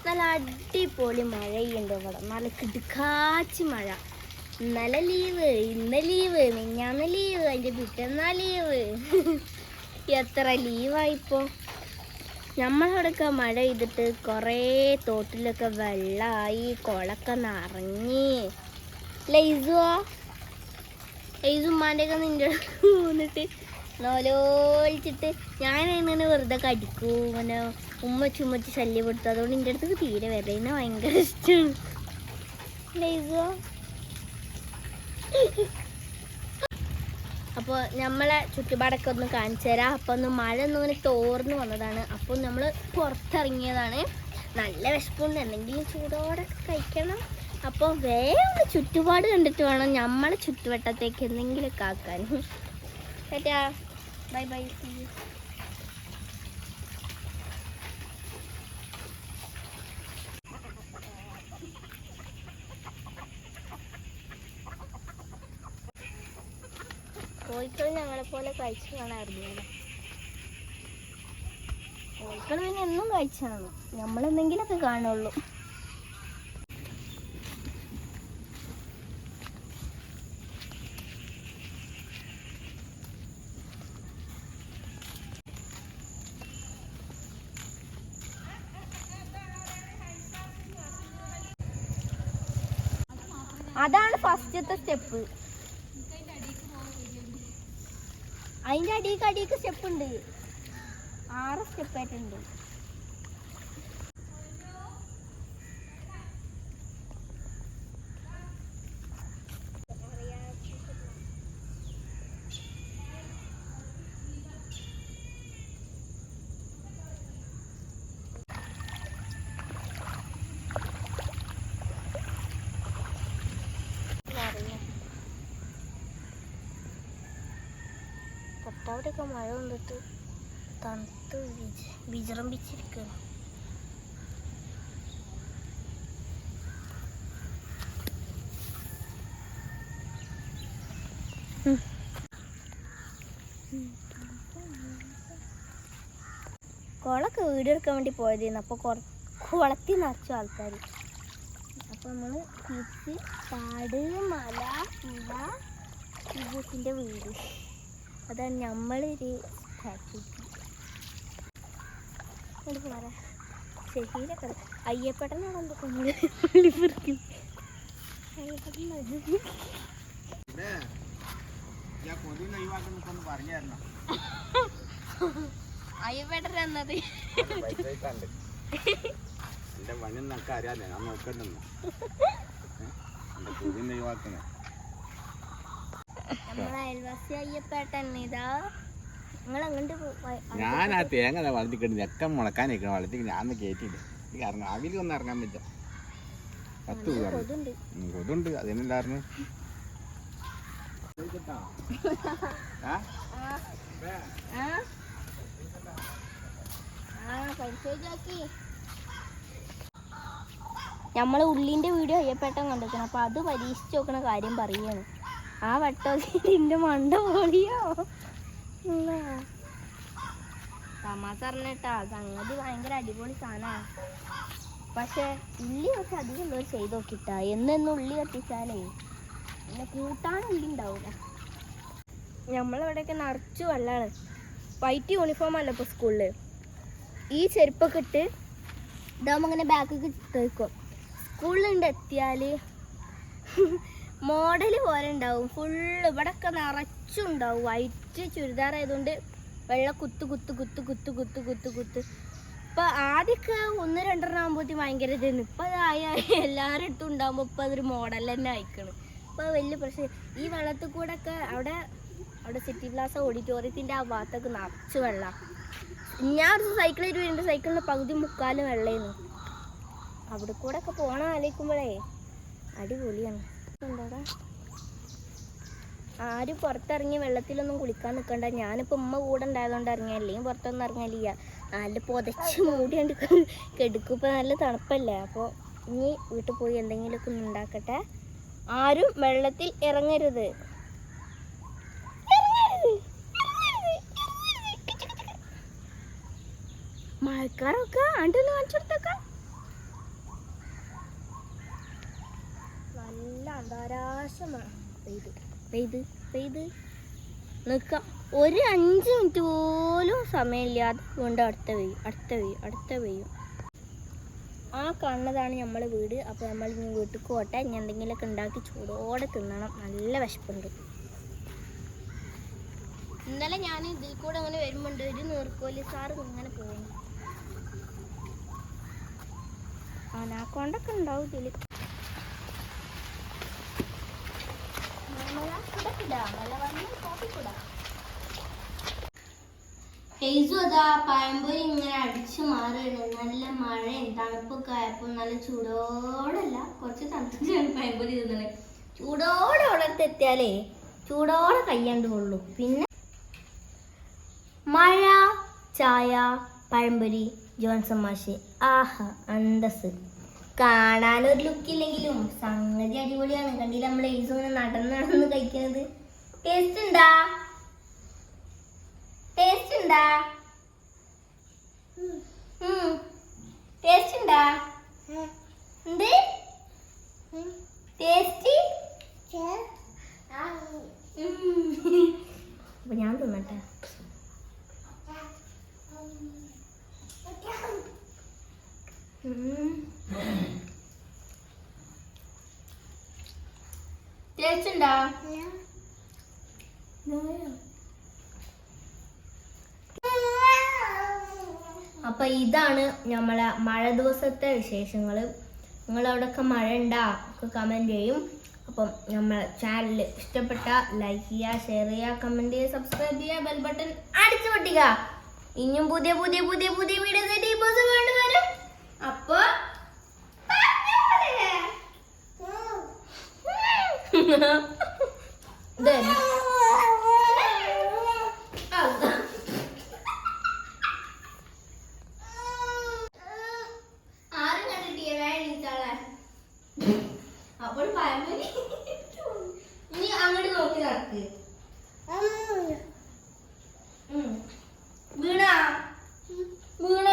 നല്ല അടിപൊളി മഴയുണ്ട് ഇവിടെ. നല്ല കിടുക്കാച്ചി മഴ. ഇന്നലെ ലീവ്, ഇന്ന് ലീവ്, മിഞ്ഞാന്ന് ലീവ്, അതിൻ്റെ പിറ്റന്നാ ലീവ്. എത്ര ലീവായിപ്പോൾ. നമ്മളവിടെയൊക്കെ മഴ ചെയ്തിട്ട് കുറേ തോട്ടിലൊക്കെ വെള്ളമായി, കുളമൊക്കെ നിറഞ്ഞി. ലൈസുമ്മാൻ്റെയൊക്കെ നിൻ്റെ വന്നിട്ട് നോലോലിച്ചിട്ട് ഞാൻ ഇങ്ങനെ വെറുതെ കടിക്കൂ, ഇങ്ങനെ ഉമ്മച്ച് ശല്യപ്പെടുത്തും. അതുകൊണ്ട് എൻ്റെ അടുത്തേക്ക് തീരെ വരില്ല. എന്നെ ഭയങ്കര ഇഷ്ടമാണ് ലൈസോ. അപ്പോൾ നമ്മളെ ചുറ്റുപാടൊക്കെ ഒന്ന് കാണിച്ചു തരാം. അപ്പോൾ ഒന്ന് മഴ ഒന്നിങ്ങനെ തോർന്ന് വന്നതാണ്. അപ്പോൾ നമ്മൾ പുറത്തിറങ്ങിയതാണ്. നല്ല വിശപ്പുണ്ട്, എന്തെങ്കിലും ചൂടോടെ കഴിക്കണം. അപ്പോൾ വേറെ ചുറ്റുപാട് കണ്ടിട്ട് വേണം നമ്മളെ ചുറ്റുവട്ടത്തേക്ക് എന്തെങ്കിലുമൊക്കെ ആക്കാൻ. Tata, bye bye, see you. കോഴിക്കൾ ഞങ്ങളെ പോലെ കഴിച്ചു കാണാറില്ല. കോഴിക്കൾ പിന്നെ എന്നും കഴിച്ചാണ്, നമ്മളെന്തെങ്കിലുമൊക്കെ കാണുള്ളൂ. അതാണ് ഫസ്റ്റത്തെ സ്റ്റെപ്പ്. അതിൻ്റെ അടിക്ക് സ്റ്റെപ്പ് ഉണ്ട്, 6 സ്റ്റെപ്പായിട്ടുണ്ട്. തൊട്ടവിടെയൊക്കെ മഴ കൊണ്ടിട്ട് തണുത്ത് വിജൃംഭിച്ചിരിക്കുകയാണ്. കുളമൊക്കെ വീടെടുക്കാൻ വേണ്ടി പോയതായിരുന്നു. അപ്പോൾ കുളത്തിൽ നിറച്ചു ആൾക്കാർ. അപ്പോൾ നമ്മൾ തിരിച്ച് കാട്, മല, പുഴ, വിജയത്തിൻ്റെ വീട്. അതാണ് നമ്മളൊരു ശരിയിലൊക്കെ അയ്യപ്പട്ടനാണ് എന്തോ കൊണ്ടുപോയി. അയ്യപ്പേട്ടൻ എന്നത് നമ്മളെ അയൽവാസി അയ്യപ്പേട്ടൻ. ഇതാ ഞാൻ ആ തേങ്ങ വളർത്തിക്കിട്ട് ഞെക്കം മുളക്കാൻ നിൽക്കണം. വളർത്തി ഞാൻ കയറ്റിയില്ല. കാരണം അവിൽ ഒന്നും ഇറങ്ങാൻ പറ്റും. 10 കൊതുണ്ട്. അതിനെല്ലായിരുന്നു നമ്മള് ഉള്ളിന്റെ വീഡിയോ അയ്യപ്പേട്ടൻ കണ്ടിരിക്കണം. അപ്പൊ അത് പരീക്ഷിച്ച് നോക്കണ കാര്യം പറയുകയാണ്. ആ വട്ടത്തിന്റെ മണ്ട പൊളിയോ തമാശ പറഞ്ഞിട്ടാ. സംഗതി ഭയങ്കര അടിപൊളി സാധനമാണ്. പക്ഷെ ഉള്ളി കുറച്ച് അധികം എന്തോരം ചെയ്ത് നോക്കിട്ടാ. എന്നും ഉള്ളി കത്തിച്ചാലേ പിന്നെ കൂട്ടാൻ ഉള്ളി ഉണ്ടാവില്ല. നമ്മളിവിടെയൊക്കെ നിറച്ച് വെള്ളമാണ്. വൈറ്റ് യൂണിഫോം അല്ല ഇപ്പോൾ സ്കൂളിൽ. ഈ ചെരുപ്പൊക്കെ ഇട്ട് ഇതാകുമ്പോൾ അങ്ങനെ ബാക്കൊക്കെ തേക്കും. സ്കൂളിലുണ്ട് എത്തിയാൽ മോഡൽ പോലെ ഉണ്ടാവും. ഫുള്ള് ഇവിടെയൊക്കെ നിറച്ചുണ്ടാവും. വൈറ്റ് ചുരിദാറായതുകൊണ്ട് വെള്ള കുത്ത്. ഇപ്പം ആദ്യമൊക്കെ 1-2 ആകുമ്പോഴത്തേക്കും ഭയങ്കര ഇതായിരുന്നു. ഇപ്പം എല്ലാവരും അടുത്തും ഉണ്ടാകുമ്പോൾ ഇപ്പം അതൊരു മോഡൽ തന്നെ അയക്കണം. ഇപ്പോൾ വലിയ പ്രശ്നം. ഈ വെള്ളത്തിൽ കൂടെ ഒക്കെ അവിടെ സിറ്റി പ്ലാസ ഓഡിറ്റോറിയത്തിൻ്റെ ആ ഭാഗത്തൊക്കെ നിറച്ച് വെള്ളം. ഞാൻ ഒരു സൈക്കിളായിട്ട് വരുന്നുണ്ട്. സൈക്കിളിൻ്റെ പകുതി മുക്കാലും വെള്ളമായിരുന്നു. അവിടെ കൂടെ ഒക്കെ പോകണ ആലോചിക്കുമ്പോഴേ അടിപൊളിയാണ്. എന്താടാ ആരും പുറത്തിറങ്ങി വെള്ളത്തിലൊന്നും കുളിക്കാൻ നിൽക്കണ്ട. ഞാനിപ്പോൾ ഉമ്മ കൂടെ ഉണ്ടായതുകൊണ്ട് ഇറങ്ങിയ, അല്ലെങ്കിൽ പുറത്തൊന്നും ഇറങ്ങിയില്ല. നല്ല പുതച്ച് മൂടിയുണ്ട് കെടുക്കും. ഇപ്പോൾ നല്ല തണുപ്പല്ലേ. അപ്പോൾ ഇനി വീട്ടിൽ പോയി എന്തെങ്കിലുമൊക്കെ ഒന്ന് ഉണ്ടാക്കട്ടെ. ആരും വെള്ളത്തിൽ ഇറങ്ങരുത്. മഴക്കാരൊക്കെ ആണ്ടൊന്ന് കാണിച്ചു കൊടുത്തേക്കാം. ധാരാശം പെയ്ത് പെയ്ത് പെയ്ത് നിൽക്കാം. ഒരു 5 മിനിറ്റ് പോലും സമയമില്ലാതെ വീണ്ടും അടുത്ത പെയ്യും അടുത്ത പെയ്യും അടുത്ത പെയ്യും. ആ കാണുന്നതാണ് നമ്മളെ വീട്. അപ്പോൾ നമ്മൾ ഇനി വീട്ടിൽ പോട്ടെ. ഇനി എന്തെങ്കിലുമൊക്കെ ഉണ്ടാക്കി ചൂടോടെ തിന്നണം. നല്ല വിശപ്പുണ്ട്. ഇന്നലെ ഞാൻ ഇതിൽ കൂടെ അങ്ങനെ വരുമ്പോണ്ട് ഒരു നീർക്കോലി സാറ് ഇങ്ങനെ പോകുന്നു. അനാക്കൊണ്ടൊക്കെ ഉണ്ടാവും ഇതിൽ. അതാ പഴംപൊരി ഇങ്ങനെ അടിച്ചു മാറുകയാണ്. നല്ല മഴയും തണുപ്പൊക്കെ ആയപ്പോൾ നല്ല ചൂടോടല്ല, കുറച്ച് തണുപ്പിച്ചാണ് പഴംപൊരി തിന്നണേ. ചൂടോടെ അവിടത്ത് എത്തിയാലേ ചൂടോടെ കയ്യാണ്ട് കൊള്ളു. പിന്നെ മഴ, ചായ, പഴംപൊരി, ജോൺസൺ മാഷ്. ആഹാ അന്തസ്. കാണാനൊരു ലുക്കില്ലെങ്കിലും സംഗതി അടിപൊളിയാണ്. കണ്ടില്ല നമ്മൾ ഈസോനെ നടന്ന് കഴിക്കുന്നത്. ടേസ്റ്റ് ഉണ്ടാ? ടേസ്റ്റ് ഉണ്ടാ? ടേസ്റ്റ് ഉണ്ടാ? എന്ത് ടേസ്റ്റ്? അപ്പൊ ഞാൻ തിന്നട്ടെ. ടേസ്റ്റ് ഉണ്ടാ? അപ്പൊ ഇതാണ് നമ്മളെ മഴ ദിവസത്തെ വിശേഷങ്ങൾ. നിങ്ങളവിടെയൊക്കെ മഴ ഉണ്ടാ ഒക്കെ കമന്റ് ചെയ്യും. അപ്പം നമ്മളെ ചാനൽ ഇഷ്ടപ്പെട്ട ലൈക്ക് ചെയ്യുക, ഷെയർ ചെയ്യുക, കമന്റ് ചെയ്യുക, സബ്സ്ക്രൈബ് ചെയ്യുക, ബെൽ ബട്ടൺ അടിച്ചു പൊട്ടിക്കുക. ഇനിയും പുതിയ പുതിയ പുതിയ പുതിയ വീഡിയോസ് കൊണ്ടുവരും. അപ്പൊ ആരും കണ്ടിട്ടിയ വേണീച്ചാളെ. അപ്പോൾ പഴംപൊരി ഇനി അങ്ങോട്ട് നോക്കി നടക്ക്. വീണ വീണ